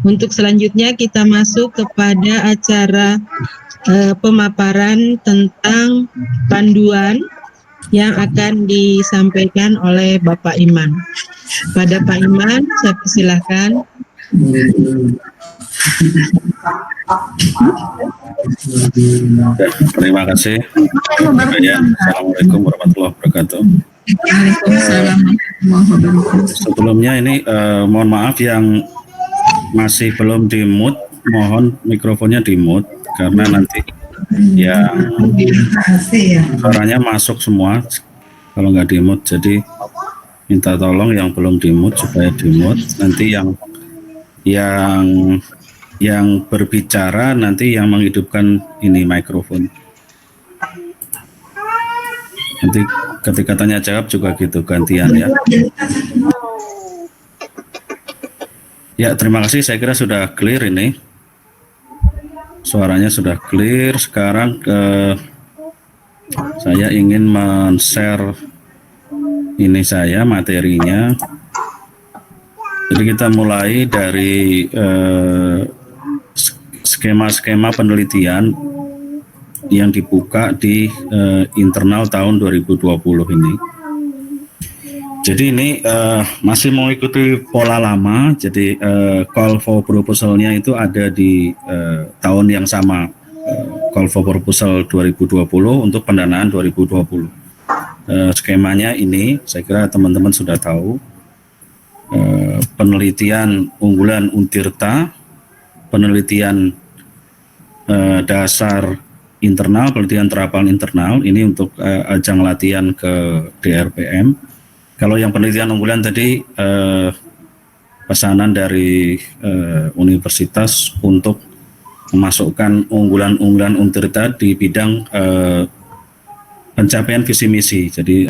Untuk selanjutnya kita masuk kepada acara pemaparan tentang panduan yang akan disampaikan oleh Bapak Iman. Pada Pak Iman, saya persilahkan. Terima kasih. Assalamualaikum warahmatullahi wabarakatuh. Waalaikumsalam. Sebelumnya ini mohon maaf yang masih belum di-mute, mohon mikrofonnya di-mute karena nanti yang suaranya masuk semua kalau nggak di-mute, jadi minta tolong yang belum di-mute supaya di-mute. Nanti yang berbicara nanti yang menghidupkan ini mikrofon. Nanti ketika tanya jawab juga gitu gantian ya. Ya, terima kasih. Saya kira sudah clear ini. Suaranya sudah clear. Sekarang saya ingin men-share ini materinya. Jadi kita mulai dari skema-skema penelitian yang dibuka di internal tahun 2020 ini. Jadi ini masih mengikuti pola lama, jadi call for proposal-nya itu ada di tahun yang sama, call for proposal 2020 untuk pendanaan 2020. Skemanya ini, saya kira teman-teman sudah tahu, penelitian unggulan Untirta, penelitian dasar internal, penelitian terapan internal, ini untuk ajang latihan ke DRPM. Kalau yang penelitian unggulan tadi pesanan dari universitas untuk memasukkan unggulan-unggulan Untirta di bidang pencapaian visi misi. Jadi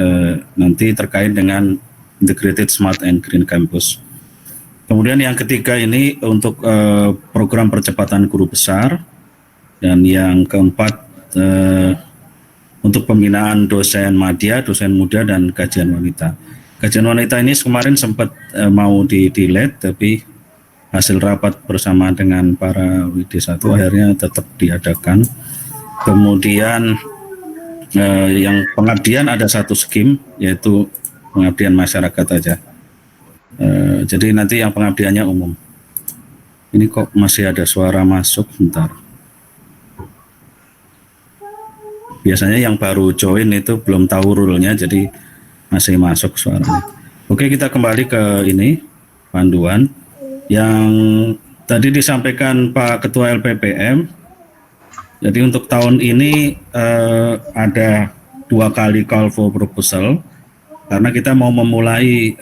nanti terkait dengan Integrated Smart and Green Campus. Kemudian yang ketiga ini untuk program percepatan guru besar, dan yang keempat untuk pembinaan dosen madya, dosen muda, dan kajian wanita. Kajian wanita ini kemarin sempat mau di-delete, tapi hasil rapat bersama dengan para WD1 akhirnya tetap diadakan. Kemudian yang pengabdian ada satu skim, yaitu pengabdian masyarakat aja. Jadi nanti yang pengabdiannya umum. Ini kok masih ada suara masuk, bentar. Biasanya yang baru join itu belum tahu rule-nya, jadi masih masuk suaranya. Oke, kita kembali ke ini, panduan. Yang tadi disampaikan Pak Ketua LPPM, jadi untuk tahun ini ada 2 kali call for proposal, karena kita mau memulai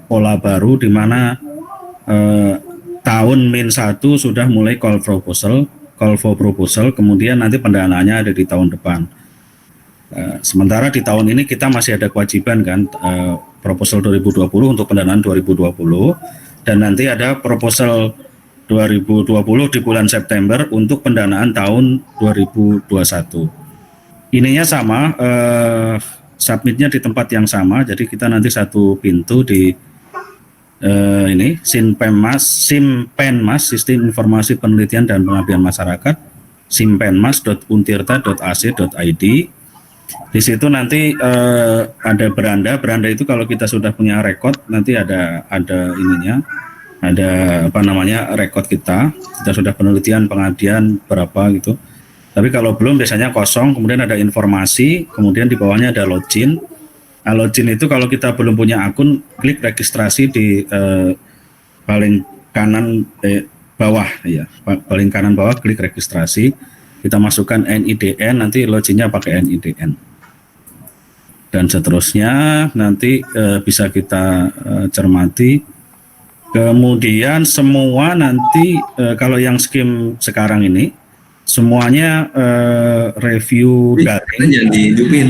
pola baru di mana tahun -1 sudah mulai call for proposal, kemudian nanti pendanaannya ada di tahun depan. Sementara di tahun ini kita masih ada kewajiban kan, proposal 2020 untuk pendanaan 2020, dan nanti ada proposal 2020 di bulan September untuk pendanaan tahun 2021. Ininya sama, submitnya di tempat yang sama, jadi kita nanti satu pintu di ini Simpenmas, Sistem Informasi Penelitian dan Pengabdian Masyarakat, simpenmas.untirta.ac.id. Di situ nanti ada beranda itu kalau kita sudah punya rekod, nanti ada ininya, ada apa namanya, rekod kita sudah penelitian pengabdian berapa gitu. Tapi kalau belum biasanya kosong, kemudian ada informasi, kemudian di bawahnya ada login. Nah, login itu kalau kita belum punya akun, klik registrasi di paling kanan bawah ya, paling kanan bawah klik registrasi. Kita masukkan NIDN, nanti loginnya pakai NIDN. Dan seterusnya nanti bisa kita cermati. Kemudian semua nanti kalau yang skim sekarang ini semuanya review daring. Jangan dihidupin.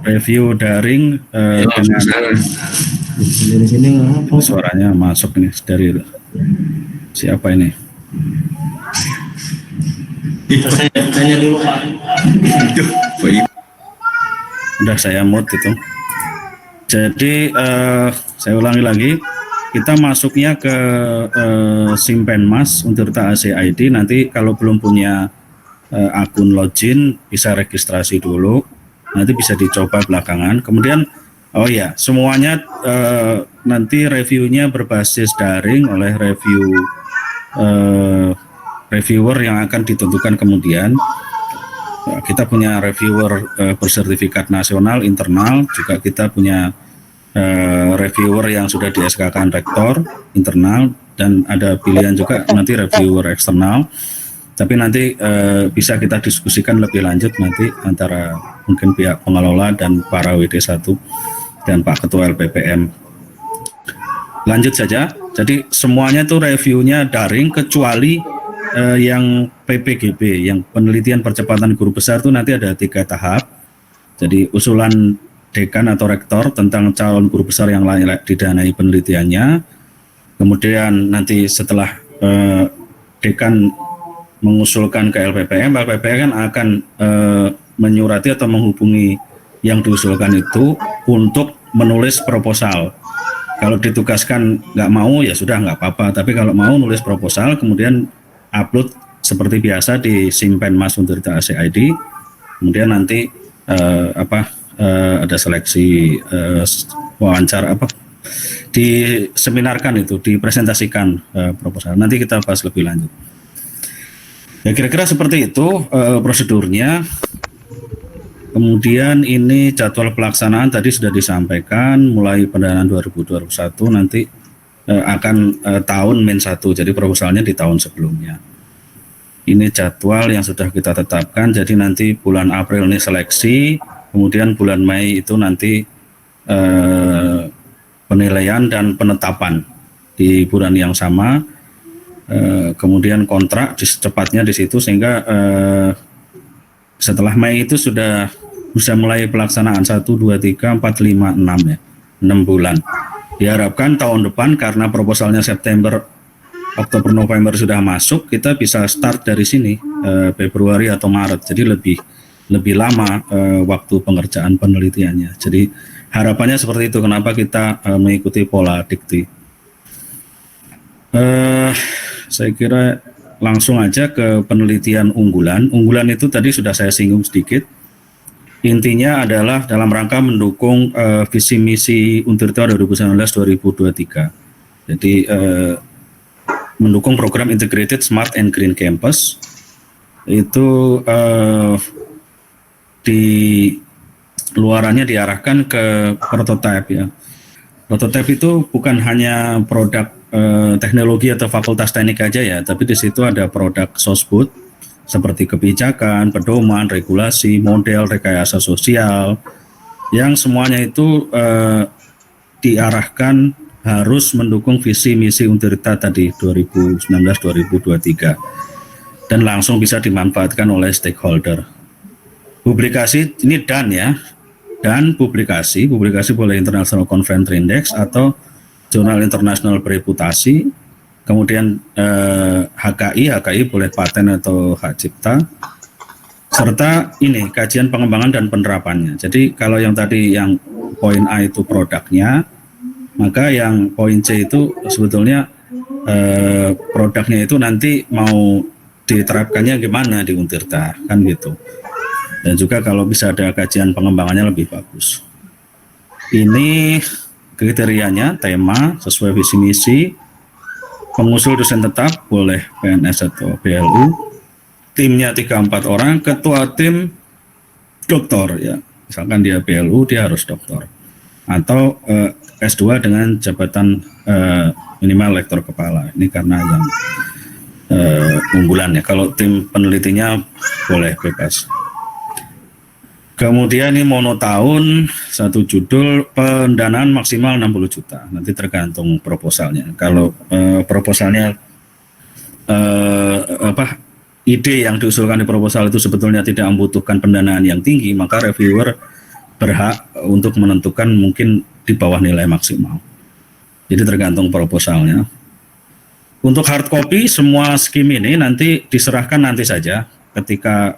Review daring dengan dari sini suaranya masuk ini dari siapa ini? Saya tanya dulu Pak. Udah saya mute itu. Jadi saya ulangi lagi, kita masuknya ke Simpenmas Untirta ACID. Nanti kalau belum punya akun login bisa registrasi dulu, nanti bisa dicoba belakangan. Kemudian oh ya, semuanya nanti reviewnya berbasis daring oleh reviewer yang akan ditentukan kemudian. Kita punya reviewer bersertifikat nasional internal, juga kita punya reviewer yang sudah di SK-kan rektor internal, dan ada pilihan juga nanti reviewer eksternal. Tapi nanti bisa kita diskusikan lebih lanjut nanti antara mungkin pihak pengelola dan para WD1 dan Pak Ketua LPPM. Lanjut saja. Jadi semuanya tuh reviewnya daring kecuali yang PPGB, yang penelitian percepatan guru besar itu nanti ada 3 tahap. Jadi usulan dekan atau rektor tentang calon guru besar yang layak didanai penelitiannya. Kemudian nanti setelah dekan mengusulkan ke LPPM, LPPM akan menyurati atau menghubungi yang diusulkan itu untuk menulis proposal. Kalau ditugaskan nggak mau ya sudah nggak apa-apa, tapi kalau mau nulis proposal kemudian upload seperti biasa di Simpenmas Untirta ACID, kemudian nanti ada seleksi wawancara diseminarkan itu, dipresentasikan proposal. Nanti kita bahas lebih lanjut. Ya kira-kira seperti itu prosedurnya. Kemudian ini jadwal pelaksanaan tadi sudah disampaikan, mulai pendanaan 2021 nanti akan tahun -1, jadi proposalnya di tahun sebelumnya. Ini jadwal yang sudah kita tetapkan, jadi nanti bulan April ini seleksi, kemudian bulan Mei itu nanti penilaian dan penetapan di bulan yang sama, kemudian kontrak secepatnya di situ, sehingga setelah Mei itu sudah bisa mulai pelaksanaan 1, 2, 3, 4, 5, 6 ya, 6 bulan. Diharapkan tahun depan karena proposalnya September, Oktober, November sudah masuk, kita bisa start dari sini Februari atau Maret, jadi lebih lama waktu pengerjaan penelitiannya. Jadi harapannya seperti itu. Kenapa kita mengikuti pola dikti? Saya kira langsung aja ke penelitian unggulan. Unggulan itu tadi sudah saya singgung sedikit. Intinya adalah dalam rangka mendukung visi misi Untirta 2019-2023. Jadi mendukung program Integrated Smart and Green Campus. Itu di luarannya diarahkan ke prototipe ya. Prototipe itu bukan hanya produk teknologi atau fakultas teknik aja ya, tapi di situ ada produk sosbud seperti kebijakan, pedoman, regulasi, model, rekayasa sosial, yang semuanya itu diarahkan harus mendukung visi misi Untirta tadi 2019-2023 dan langsung bisa dimanfaatkan oleh stakeholder. Publikasi ini dan ya, dan publikasi boleh International Conference Index atau jurnal internasional bereputasi, kemudian HKI boleh paten atau hak cipta, serta ini kajian pengembangan dan penerapannya. Jadi kalau yang tadi yang poin A itu produknya, maka yang poin C itu sebetulnya produknya itu nanti mau diterapkannya gimana di Untirta, kan gitu. Dan juga kalau bisa ada kajian pengembangannya lebih bagus. Ini kriterianya, tema sesuai visi misi, pengusul dosen tetap boleh PNS atau BLU, timnya 3-4 orang, ketua tim doktor ya, misalkan dia BLU dia harus doktor, atau S2 dengan jabatan minimal lektor kepala. Ini karena yang unggulannya. Kalau tim penelitinya boleh bebas. Kemudian ini monotahun, satu judul, pendanaan maksimal 60 juta. Nanti tergantung proposalnya. Kalau proposalnya ide yang diusulkan di proposal itu sebetulnya tidak membutuhkan pendanaan yang tinggi, maka reviewer berhak untuk menentukan mungkin di bawah nilai maksimal. Jadi tergantung proposalnya. Untuk hard copy semua skim ini nanti diserahkan nanti saja ketika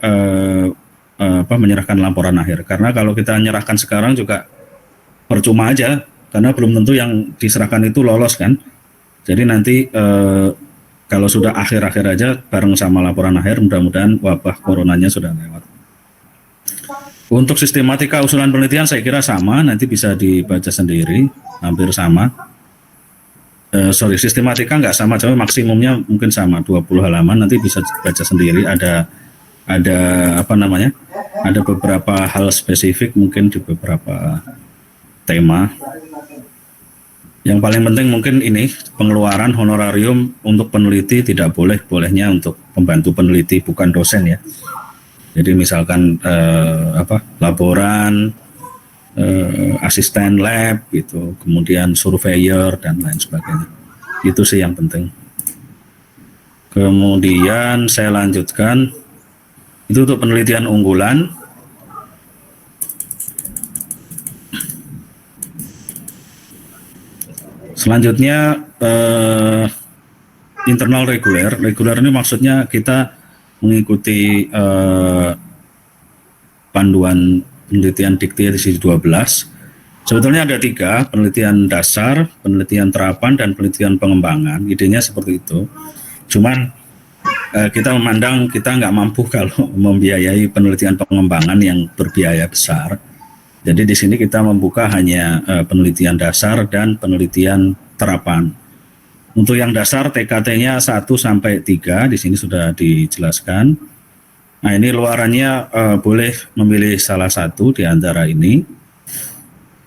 menyerahkan laporan akhir. Karena kalau kita menyerahkan sekarang juga percuma aja, karena belum tentu yang diserahkan itu lolos kan. Jadi nanti kalau sudah akhir-akhir aja bareng sama laporan akhir, mudah-mudahan wabah coronanya sudah lewat. Untuk sistematika usulan penelitian saya kira sama, nanti bisa dibaca sendiri, hampir sama. Sistematika nggak sama, cuma maksimumnya mungkin sama 20 halaman, nanti bisa baca sendiri. Ada apa namanya? Ada beberapa hal spesifik mungkin di beberapa tema. Yang paling penting mungkin ini pengeluaran honorarium untuk peneliti tidak bolehnya untuk pembantu peneliti bukan dosen ya. Jadi misalkan laboran, asisten lab gitu, kemudian surveyor dan lain sebagainya. Itu sih yang penting. Kemudian saya lanjutkan, itu untuk penelitian unggulan. Selanjutnya internal reguler. Reguler ini maksudnya kita mengikuti panduan penelitian dikti edisi 12. Sebetulnya ada 3, penelitian dasar, penelitian terapan, dan penelitian pengembangan. Idenya seperti itu. Cuman kita memandang kita nggak mampu kalau membiayai penelitian pengembangan yang berbiaya besar. Jadi di sini kita membuka hanya penelitian dasar dan penelitian terapan. Untuk yang dasar TKT-nya 1 sampai 3 di sini sudah dijelaskan. Nah, ini luarannya boleh memilih salah satu di antara ini.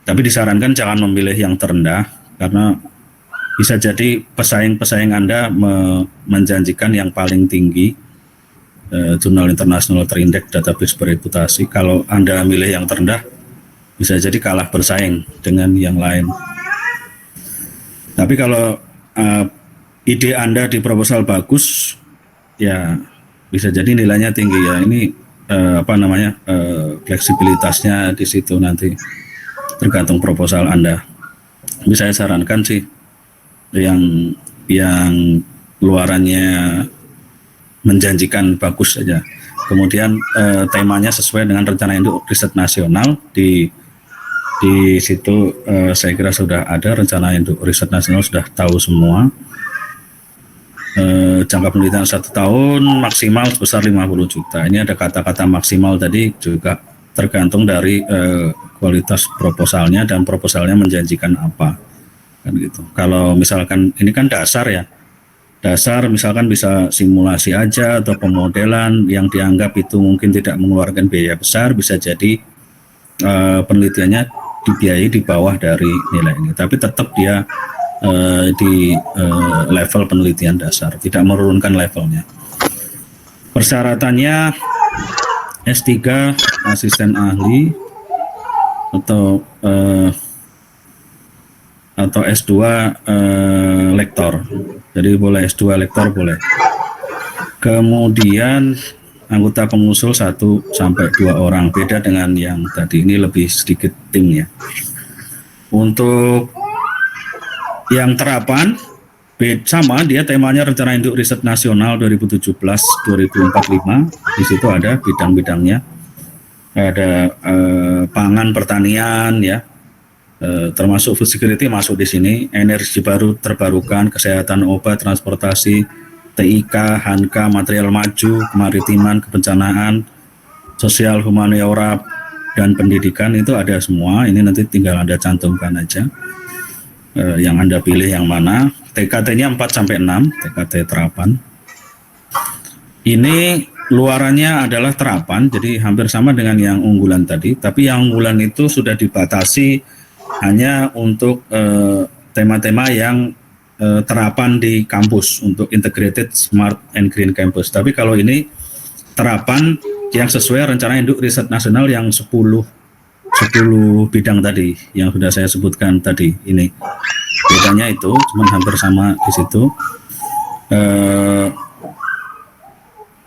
Tapi disarankan jangan memilih yang terendah karena bisa jadi pesaing-pesaing Anda menjanjikan yang paling tinggi, jurnal internasional terindeks database bereputasi. Kalau Anda milih yang terendah, bisa jadi kalah bersaing dengan yang lain. Tapi kalau ide Anda di proposal bagus, ya bisa jadi nilainya tinggi ya. Ini fleksibilitasnya di situ nanti tergantung proposal Anda. Tapi saya sarankan sih yang luarannya menjanjikan bagus saja. Kemudian temanya sesuai dengan rencana induk riset nasional di situ saya kira sudah ada rencana induk riset nasional, sudah tahu semua. Jangka penelitian 1 tahun maksimal sebesar 50 juta. Ini ada kata-kata maksimal tadi juga tergantung dari kualitas proposalnya dan proposalnya menjanjikan apa kan gitu. Kalau misalkan ini kan dasar ya, dasar misalkan bisa simulasi aja atau pemodelan yang dianggap itu mungkin tidak mengeluarkan biaya besar, bisa jadi penelitiannya dibiayai di bawah dari nilai ini, tapi tetap dia di level penelitian dasar, tidak menurunkan levelnya. Persyaratannya S3 asisten ahli atau S2 lektor. Jadi boleh S2 lektor boleh. Kemudian anggota pengusul 1 sampai 2 orang, beda dengan yang tadi, ini lebih sedikit tim ya. Untuk yang terapan sama, dia temanya rencana induk riset nasional 2017-2045. Di situ ada bidang-bidangnya, ada pangan pertanian ya, termasuk food security masuk di sini, energi baru terbarukan, kesehatan, obat, transportasi, TIK, HANKA, material maju, kemaritiman, kebencanaan, sosial, humaniora, dan pendidikan, itu ada semua. Ini nanti tinggal Anda cantumkan aja yang Anda pilih yang mana. TKT-nya 4-6, TKT terapan. Ini luarannya adalah terapan, jadi hampir sama dengan yang unggulan tadi, tapi yang unggulan itu sudah dibatasi hanya untuk tema-tema yang terapan di kampus untuk Integrated Smart and Green Campus. Tapi kalau ini terapan yang sesuai rencana induk riset nasional yang 10 bidang tadi yang sudah saya sebutkan tadi, ini bedanya itu cuman hampir sama di situ.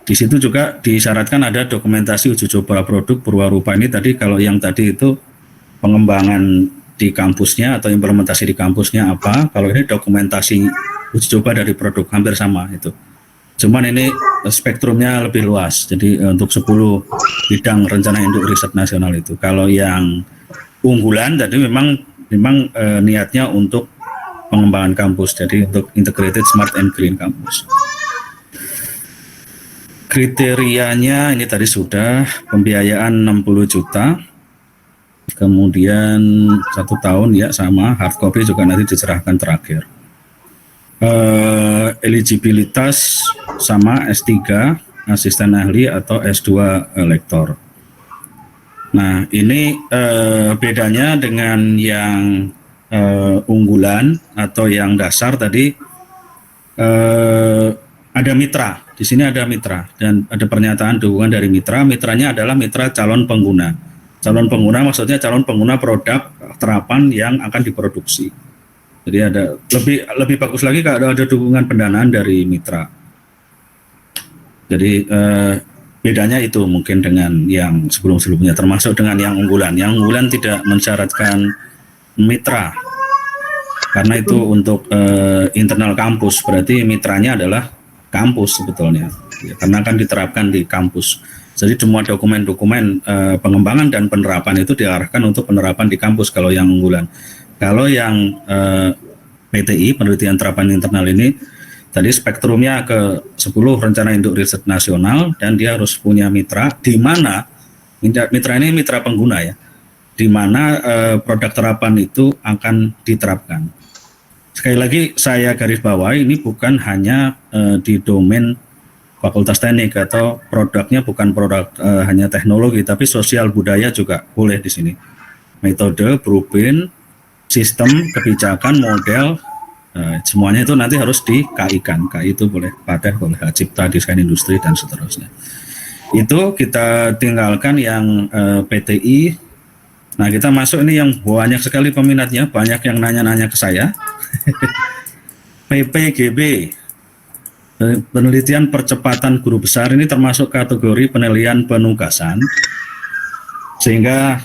Di situ juga disyaratkan ada dokumentasi uji coba produk purwarupa. Ini tadi kalau yang tadi itu pengembangan di kampusnya atau implementasi di kampusnya apa, kalau ini dokumentasi uji coba dari produk, hampir sama itu. Cuman ini spektrumnya lebih luas, jadi untuk 10 bidang rencana induk riset nasional itu. Kalau yang unggulan tadi memang memang niatnya untuk pengembangan kampus, jadi untuk integrated smart and green campus. Kriterianya ini tadi sudah, pembiayaan 60 juta, kemudian 1 tahun ya sama, hard copy juga nanti diserahkan terakhir. Eligibilitas sama S3, asisten ahli atau S2 lektor. Nah ini bedanya dengan yang unggulan atau yang dasar tadi, ada mitra. Di sini ada mitra dan ada pernyataan dukungan dari mitra. Mitranya adalah mitra calon pengguna. Calon pengguna maksudnya calon pengguna produk terapan yang akan diproduksi. Jadi ada lebih bagus lagi kalau ada dukungan pendanaan dari mitra. Jadi bedanya itu mungkin dengan yang sebelum-sebelumnya, termasuk dengan yang unggulan. Yang unggulan tidak mensyaratkan mitra karena itu untuk internal kampus, berarti mitranya adalah kampus sebetulnya ya, karena akan diterapkan di kampus. Jadi semua dokumen-dokumen pengembangan dan penerapan itu diarahkan untuk penerapan di kampus kalau yang unggulan. Kalau yang PTI, penelitian terapan internal ini tadi spektrumnya ke 10 rencana induk riset nasional, dan dia harus punya mitra, di mana mitra ini mitra pengguna ya, di mana produk terapan itu akan diterapkan. Sekali lagi saya garis bawahi, ini bukan hanya di domain Fakultas Teknik atau produknya bukan produk hanya teknologi, tapi sosial budaya juga boleh di sini. Metode, blueprint, sistem, kebijakan, model, semuanya itu nanti harus di KI-kan. KI itu boleh paten, boleh hak cipta, desain industri, dan seterusnya. Itu kita tinggalkan yang PTI. Nah kita masuk ini yang banyak sekali peminatnya, banyak yang nanya-nanya ke saya. PPGB, penelitian percepatan guru besar, ini termasuk kategori penilaian penugasan, sehingga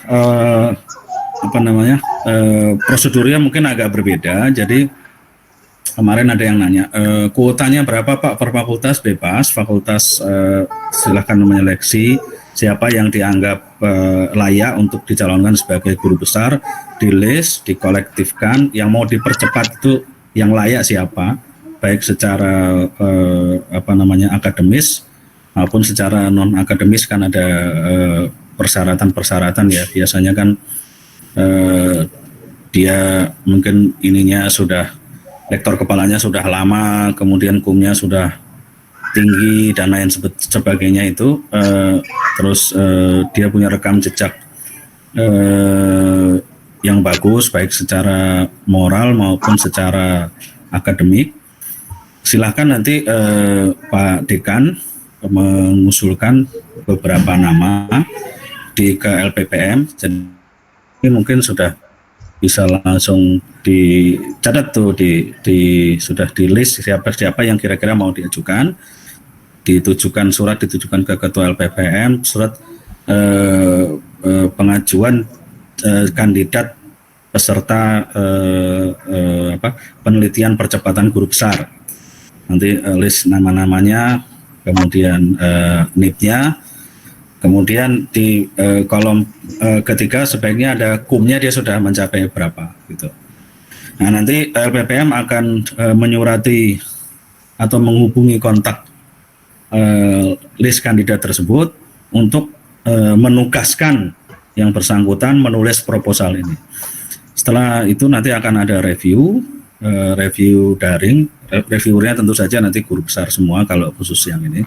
prosedurnya mungkin agak berbeda. Jadi kemarin ada yang nanya, kuotanya berapa Pak per fakultas? Bebas, fakultas silahkan menyeleksi siapa yang dianggap layak untuk dicalonkan sebagai guru besar, di list, dikolektifkan. Yang mau dipercepat itu yang layak siapa, baik secara akademis maupun secara non akademis. Kan ada persyaratan-persyaratan ya, biasanya kan dia mungkin ininya sudah, lektor kepalanya sudah lama, kemudian kumnya sudah tinggi dan lain sebagainya itu, terus dia punya rekam jejak yang bagus baik secara moral maupun secara akademik. Silahkan nanti Pak Dekan mengusulkan beberapa nama ke LPPM, jadi mungkin sudah bisa langsung dicatat tuh, sudah di list siapa yang kira-kira mau diajukan. Ditujukan surat, ditujukan ke ketua LPPM, surat pengajuan kandidat peserta penelitian percepatan guru besar. Nanti list nama-namanya, kemudian NIP-nya, kemudian di kolom ketiga sebaiknya ada kumnya, dia sudah mencapai berapa gitu. Nah nanti LPPM akan menyurati atau menghubungi kontak list kandidat tersebut untuk menugaskan yang bersangkutan menulis proposal ini. Setelah itu nanti akan ada review daring. Reviewernya tentu saja nanti guru besar semua kalau khusus yang ini.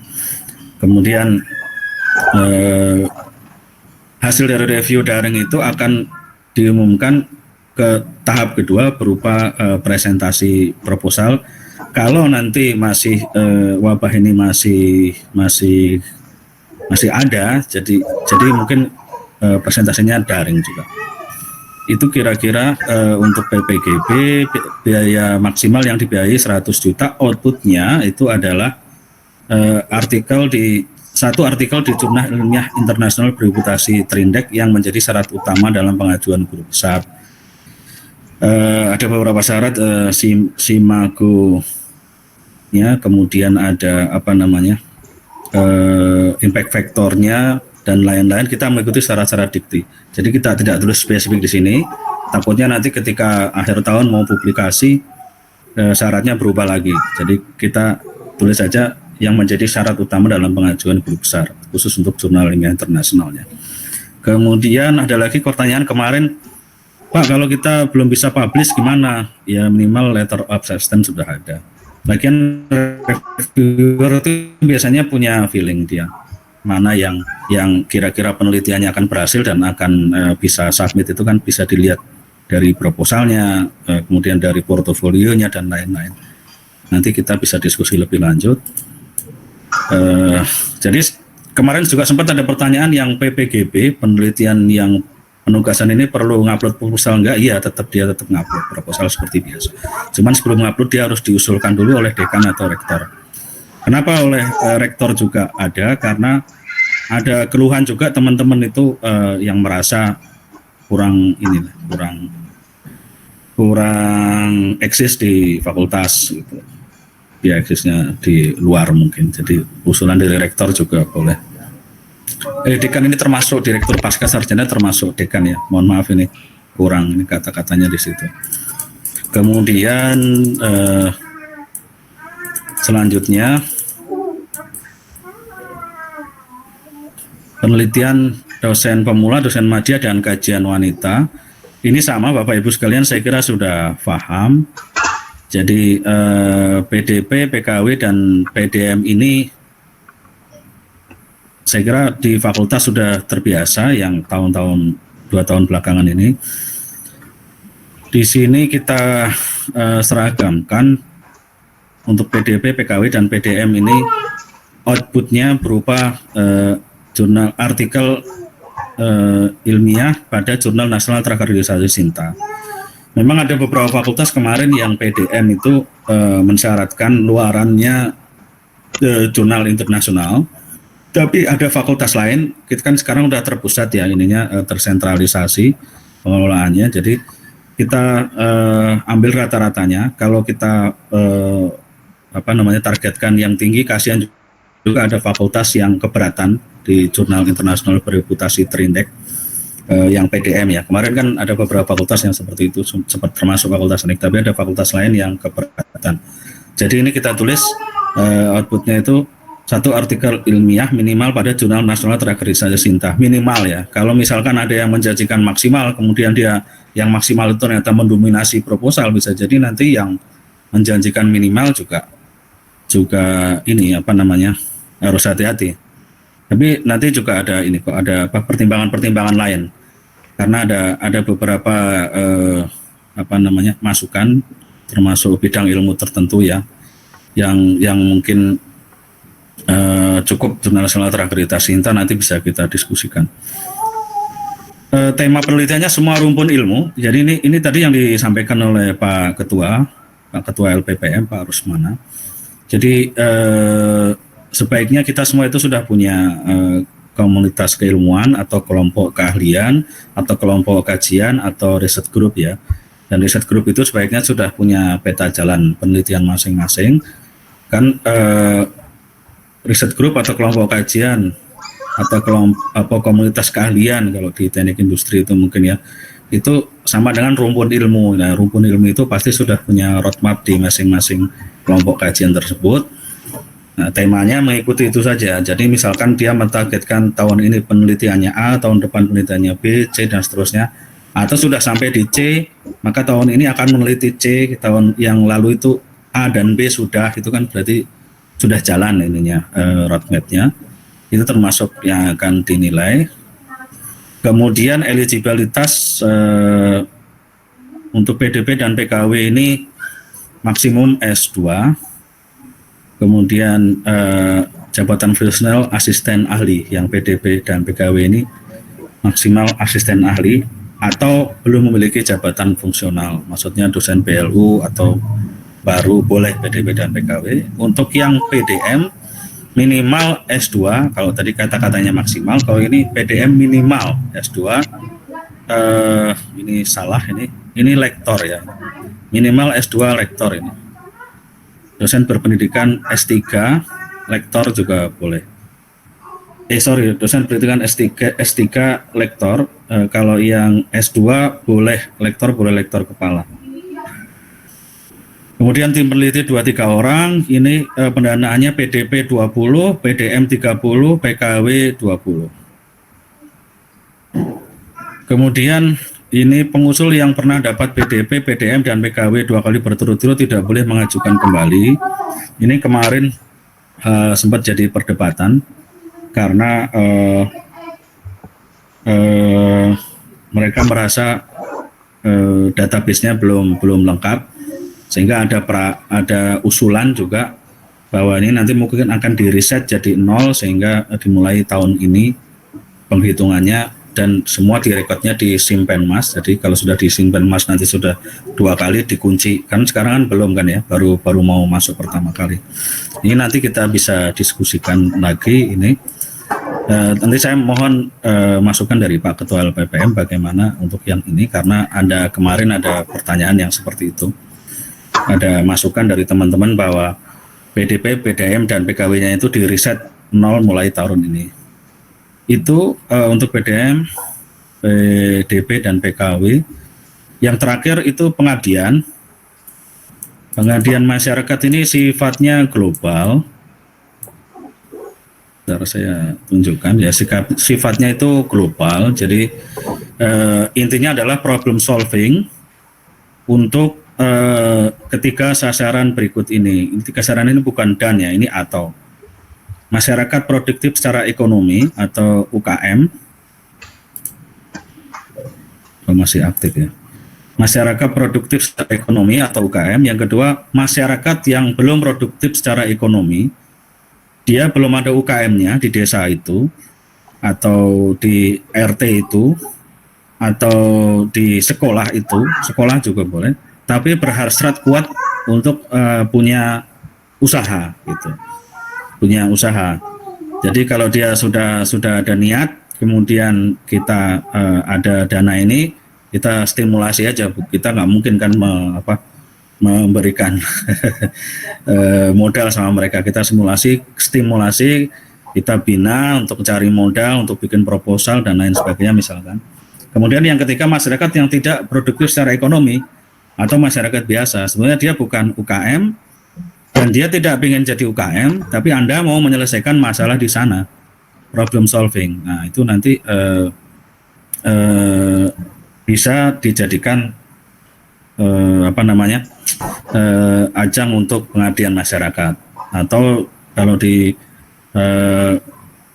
Kemudian hasil dari review daring itu akan diumumkan ke tahap kedua berupa presentasi proposal. Kalau nanti masih wabah ini masih ada, jadi mungkin presentasinya daring juga. Itu kira-kira untuk PPGB biaya maksimal yang dibiayai 100 juta. Outputnya itu adalah satu artikel di Jurnal Ilmiah Internasional Bereputasi Trindek yang menjadi syarat utama dalam pengajuan guru besar. Ada beberapa syarat, SIMAGO ya, kemudian ada impact faktornya dan lain-lain. Kita mengikuti syarat-syarat dikti. Jadi kita tidak tulis spesifik di sini, takutnya nanti ketika akhir tahun mau publikasi syaratnya berubah lagi. Jadi kita tulis saja yang menjadi syarat utama dalam pengajuan guru besar, khusus untuk jurnal ilmiah internasionalnya. Kemudian ada lagi pertanyaan kemarin, Pak, kalau kita belum bisa publish gimana? Ya minimal letter of substance sudah ada. Lagian reviewer itu biasanya punya feeling dia mana yang kira-kira penelitiannya akan berhasil dan akan bisa submit, itu kan bisa dilihat dari proposalnya, kemudian dari portofolionya dan lain-lain. Nanti kita bisa diskusi lebih lanjut. Jadi kemarin juga sempat ada pertanyaan yang PPGB, penelitian yang penugasan ini perlu ngupload proposal enggak? Iya, dia tetap ngupload proposal seperti biasa. Cuman sebelum ngupload dia harus diusulkan dulu oleh dekan atau rektor. Kenapa oleh rektor juga ada? Karena ada keluhan juga teman-teman itu yang merasa kurang eksis di fakultas gitu. Ya eksisnya di luar mungkin. Jadi usulan dari rektor juga boleh. Dekan ini termasuk direktur pasca sarjana termasuk dekan ya. Mohon maaf ini kurang ini kata-katanya di situ. Kemudian selanjutnya penelitian dosen pemula, dosen madya, dan kajian wanita. Ini sama Bapak Ibu sekalian, saya kira sudah paham. Jadi PDP, PKW, dan PDM ini saya kira di fakultas sudah terbiasa yang tahun-tahun 2 tahun belakangan ini. Di sini kita seragamkan untuk PDP, PKW, dan PDM ini outputnya berupa jurnal artikel ilmiah pada Jurnal Nasional Terakreditasi Sinta. Memang ada beberapa fakultas kemarin yang PDM itu mensyaratkan luarannya jurnal internasional, tapi ada fakultas lain, kita kan sekarang udah terpusat ya ininya, tersentralisasi pengelolaannya. Jadi kita ambil rata-ratanya. Kalau kita targetkan yang tinggi, kasihan juga ada fakultas yang keberatan di Jurnal Internasional Bereputasi Terindeks yang PDM ya. Kemarin kan ada beberapa fakultas yang seperti itu, sempat termasuk fakultas teknik, tapi ada fakultas lain yang keberatan. Jadi ini kita tulis outputnya itu 1 artikel ilmiah minimal pada Jurnal Nasional Terakreditasi Sinta, minimal ya. Kalau misalkan ada yang menjanjikan maksimal, kemudian dia yang maksimal itu ternyata mendominasi proposal, bisa jadi nanti yang menjanjikan minimal juga ini harus hati-hati. Tapi nanti juga ada ini kok, ada pertimbangan-pertimbangan lain, karena ada beberapa masukan termasuk bidang ilmu tertentu ya yang mungkin cukup Jurnal Nasional Terakreditasi Sinta, nanti bisa kita diskusikan. Tema penelitiannya semua rumpun ilmu. Jadi ini tadi yang disampaikan oleh Pak Ketua LPPM Pak Rusmana. Jadi sebaiknya kita semua itu sudah punya komunitas keilmuan atau kelompok keahlian atau kelompok kajian atau riset group ya. Dan riset group itu sebaiknya sudah punya peta jalan penelitian masing-masing. Kan riset group atau kelompok kajian atau kelompok komunitas keahlian kalau di teknik industri itu mungkin ya, itu sama dengan rumpun ilmu. Nah, rumpun ilmu itu pasti sudah punya roadmap di masing-masing kelompok kajian tersebut. Nah, temanya mengikuti itu saja. Jadi misalkan dia mentargetkan tahun ini penelitiannya A, tahun depan penelitiannya B, C, dan seterusnya. Atau sudah sampai di C, maka tahun ini akan meneliti C, tahun yang lalu itu A dan B sudah, itu kan berarti sudah jalan ininya roadmap-nya. Itu termasuk yang akan dinilai. Kemudian eligibilitas untuk PDP dan PKW ini maksimum S2. Kemudian jabatan fungsional asisten ahli, yang PDP dan PKW ini maksimal asisten ahli atau belum memiliki jabatan fungsional, maksudnya dosen PLU atau baru boleh PDP dan PKW. Untuk yang PDM minimal S2, kalau tadi kata-katanya maksimal, kalau ini PDM minimal S2. Ini salah, ini lektor ya, minimal S2 lektor ini. Dosen berpendidikan S3, lektor juga boleh. Dosen berpendidikan S3 lektor kalau yang S2 boleh lektor kepala. Kemudian tim peneliti 2-3 orang, ini pendanaannya PDP 20, PDM 30, PKW 20. Kemudian ini pengusul yang pernah dapat PDP, PDM, dan PKW 2 kali berturut-turut tidak boleh mengajukan kembali. Ini kemarin sempat jadi perdebatan karena mereka merasa database-nya belum lengkap, sehingga ada usulan juga bahwa ini nanti mungkin akan di-reset jadi 0, sehingga dimulai tahun ini penghitungannya dan semua direkodnya di Simpenmas. Jadi kalau sudah di Simpenmas nanti sudah 2 kali dikunci, kan sekarang kan belum kan ya, baru mau masuk pertama kali. Ini nanti kita bisa diskusikan lagi ini. Nanti saya mohon masukan dari Pak Ketua LPPM bagaimana untuk yang ini, karena kemarin ada pertanyaan yang seperti itu. Ada masukan dari teman-teman bahwa PDP, PDM, dan PKW-nya itu di reset 0 mulai tahun ini. Itu untuk PDM, PDP, dan PKW. Yang terakhir itu pengabdian. Pengabdian masyarakat ini sifatnya global. Bentar, saya tunjukkan ya, sifatnya itu global. Jadi intinya adalah problem solving untuk ketiga sasaran berikut ini. Ketiga sasaran ini bukan dan ya, ini atau. Masyarakat produktif secara ekonomi atau UKM. Masih aktif ya. Masyarakat produktif secara ekonomi atau UKM. Yang kedua, masyarakat yang belum produktif secara ekonomi. Dia belum ada UKM-nya di desa itu, atau di RT itu, atau di sekolah itu, sekolah juga boleh, tapi berhasrat kuat untuk punya usaha gitu, punya usaha. Jadi kalau dia sudah ada niat, kemudian kita ada dana ini, kita stimulasi aja, kita nggak mungkin kan memberikan modal sama mereka. Kita stimulasi, kita bina untuk cari modal, untuk bikin proposal dan lain sebagainya misalkan. Kemudian yang ketiga, masyarakat yang tidak produktif secara ekonomi atau masyarakat biasa. Sebenarnya dia bukan UKM dan dia tidak ingin jadi UKM, tapi Anda mau menyelesaikan masalah di sana, problem solving. Nah itu nanti bisa dijadikan ajang untuk pengabdian masyarakat. Atau kalau di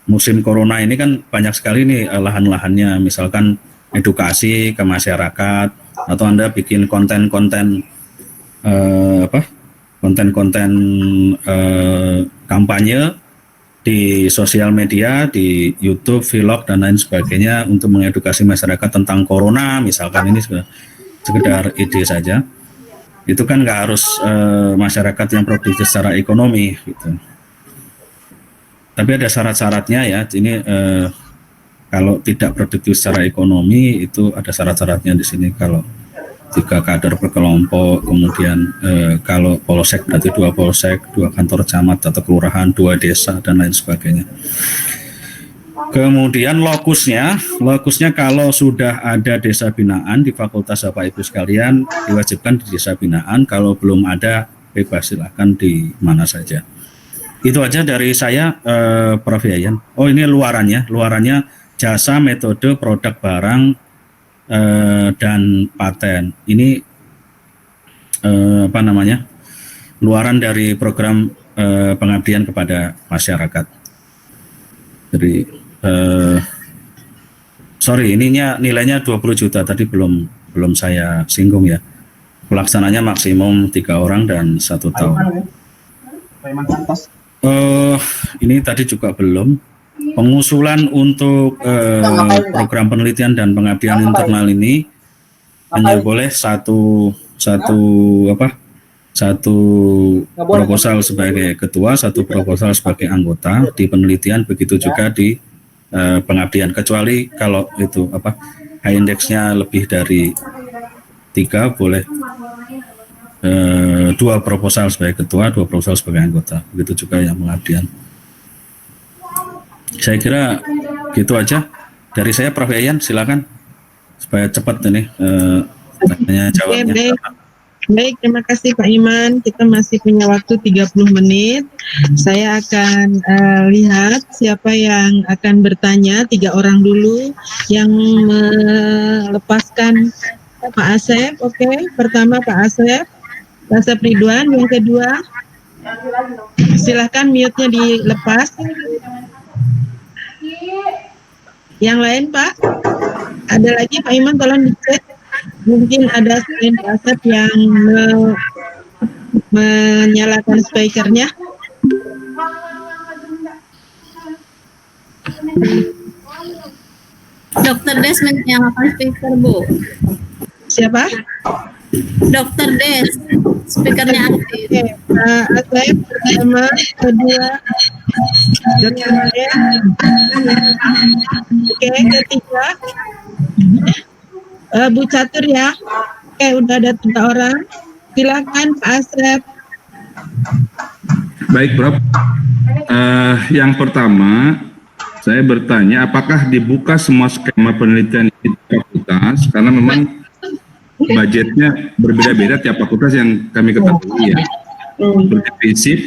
musim corona ini kan banyak sekali nih lahan-lahannya, misalkan edukasi ke masyarakat, atau Anda bikin konten-konten kampanye di sosial media, di YouTube, vlog dan lain sebagainya untuk mengedukasi masyarakat tentang corona, misalkan. Ini sekedar ide saja. Itu kan nggak harus masyarakat yang produktif secara ekonomi gitu. Tapi ada syarat-syaratnya ya. Ini kalau tidak produktif secara ekonomi itu ada syarat-syaratnya di sini. Kalau 3 kader per kelompok, kemudian kalau polsek berarti 2 polsek, 2 kantor camat atau kelurahan, 2 desa dan lain sebagainya. Kemudian lokusnya kalau sudah ada desa binaan di fakultas Bapak Ibu sekalian diwajibkan di desa binaan, kalau belum ada bebas silahkan di mana saja. Itu aja dari saya, Prof. Yayan. Oh ini luarannya jasa, metode, produk, barang, dan paten. Ini luaran dari program pengabdian kepada masyarakat. Jadi ininya nilainya 20 juta tadi belum saya singgung ya. Pelaksananya maksimum 3 orang dan 1 tahun. Ini tadi juga belum. Pengusulan untuk program penelitian dan pengabdian internal ini hanya boleh satu proposal sebagai ketua, 1 proposal sebagai anggota di penelitian, begitu juga di pengabdian, kecuali kalau itu high index-nya lebih dari 3 boleh 2 proposal sebagai ketua, 2 proposal sebagai anggota, begitu juga yang pengabdian. Saya kira gitu aja dari saya, Prof. Yayan, silakan. supaya cepat ini tanya Oke, jawabnya. baik. Baik, terima kasih Pak Iman. Kita masih punya waktu 30 menit. Saya akan lihat siapa yang akan bertanya. 3 orang dulu yang melepaskan Pak Asep. Oke, pertama Pak Asep Ridwan. Yang kedua, silahkan mute-nya dilepas. Yang lain Pak, ada lagi Pak Iman, tolong dicek. Mungkin ada selain Pak Asep yang menyalakan speakernya. Dokter Des menyalakan speaker, Bu. Siapa? Dokter Des, speakernya aktif. Oke, Pak Asep pertama, kedua, Dokter Des. Oke, ketiga, Bu Catur ya. Oke, udah ada 3 orang. Silakan Pak Asep. Baik, Prof. Yang pertama, saya bertanya, apakah dibuka semua skema penelitian di fakultas? Karena memang budgetnya berbeda-beda tiap fakultas yang kami ketahui ya. Berdefinisi